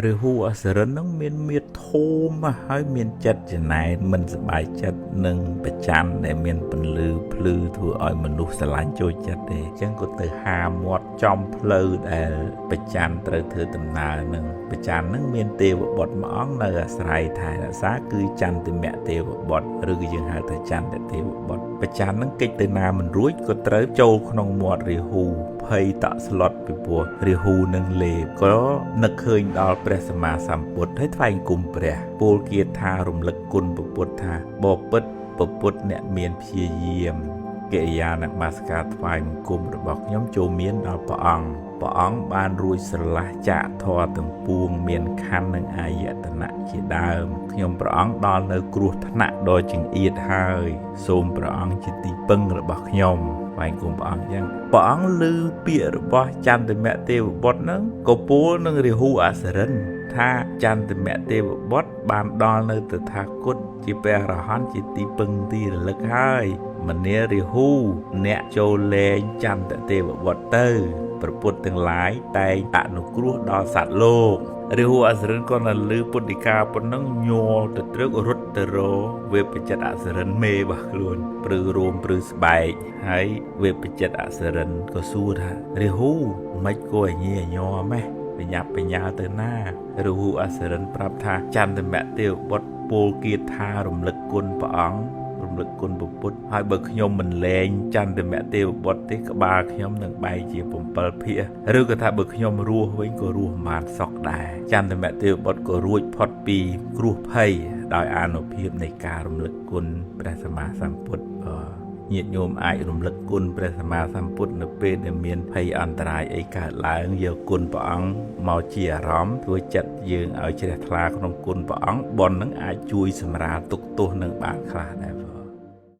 ឬហួអសរិននឹងមានមៀតធំហើយមានចិត្តចំណែនមិនសប្បាយចិត្តនឹងប្រច័ណ្ឌដែលមានពន្លឺភ្លឺធ្វើឲ្យមនុស្សស្រឡាញ់ចូលចិត្តទេអញ្ចឹងក៏ទៅហាមាត់ចំផ្លូវដែលប្រច័ណ្ឌត្រូវធ្វើដំណើរនឹងប្រច័ណ្ឌនឹងមានទេវបុត្រមួយអង្គនៅអាស្រ័យថែរក្សាគឺចន្ទមៈទេវបុត្រឬក៏យើងហៅថាចន្ទទេវបុត្រប្រច័ណ្ឌនឹងកិច្ចទៅណាមិនរួចក៏ត្រូវចូលក្នុងមាត់រាហូភ័យតក់ស្លុតពីព្រោះរាហូនឹងលេបក៏នឹកឃើញដល់ព្រះសម្មាសម្ពុទ្ធហើយថ្វាយគុំព្រះពោលគាថារំលឹកគុណព្រះពុទ្ធថាបបិទ្ធព្រះពុទ្ធអ្នកមានព្យាយាមកិរិយានមស្ការថ្វាយបង្គំរបស់ខ្ញុំចូលមានដល់ព្រះអង្គបានរួចស្រឡះចាកធរទាំងពួងមានខណ្ឌនិងអាយតនៈជាដើមខ្ញុំព្រះអង្គដល់នៅគ្រោះថ្នាក់ដ៏ចង្អៀតហើយសូមព្រះអង្គជាទីពឹងរបស់ខ្ញុំថ្វាយគុំព្រះអង្គអញ្ចឹងព្រះអង្គឮពាក្យរបស់ចន្ទមៈទេវបុត្រហ្នឹងក៏ពោលនឹងរាហូអសរិនថាចន្ទមៈទេវបុត្របានដល់នៅតថាគតជាព្រះអរហន្តជាទីពឹងទីរលឹកហើយមនារាហូអ្នកចូលលែងចន្ទទេវបុត្រទៅព្រះពុទ្ធទាំងឡាយតែងអនុគ្រោះដល់សត្វលោករាហូអសរិនក៏នៅលើពុទ្ធិកាប៉ុណ្ណឹងញ័រទៅត្រឹករត់ទៅរវេបចិត្តអសរិនមេរបស់ខ្លួនព្រឺរួមព្រឺស្បែកហើយវេបចិត្តអសរិនក៏សួរថារាហូមិនក៏ញ៉ែញ័រម៉េះបញ្ញាប់បញ្ញាទៅណារាហូអសរិនប្រាប់ថាចន្ទមៈទេវបុត្រពោលគាថារំលឹកគុណព្រះអង្គរំលឹកគុណព្រះពុទ្ធហើយបើខ្ញុំមិនលែងចន្ទមៈទេវបុត្រទេក្បាលខ្ញុំនឹងបែកជា7ភាគឬក៏ថាបើខ្ញុំរស់វិញក៏រស់មិនបានសុខដែរចន្ទមៈទេវបុត្រក៏រួចផុតពីគ្រោះភ័យដោយអានុភាពនៃការរំលឹកគុណព្រះសម្មាសម្ពុទ្ធញាតិញោមអាចរំលឹកគុណព្រះសម្មាសម្ពុទ្ធនៅពេលដែលមានភ័យអន្តរាយអីកើតឡើងយកគុណព្រះអង្គមកជាអារម្មណ៍ធ្វើចិត្តយើងឲ្យជ្រះថ្លាក្នុងគុណព្រះអង្គបុណ្យនឹងអាចជួយសម្រាលទុក្ខទោសនឹងបានខ្លះដែរ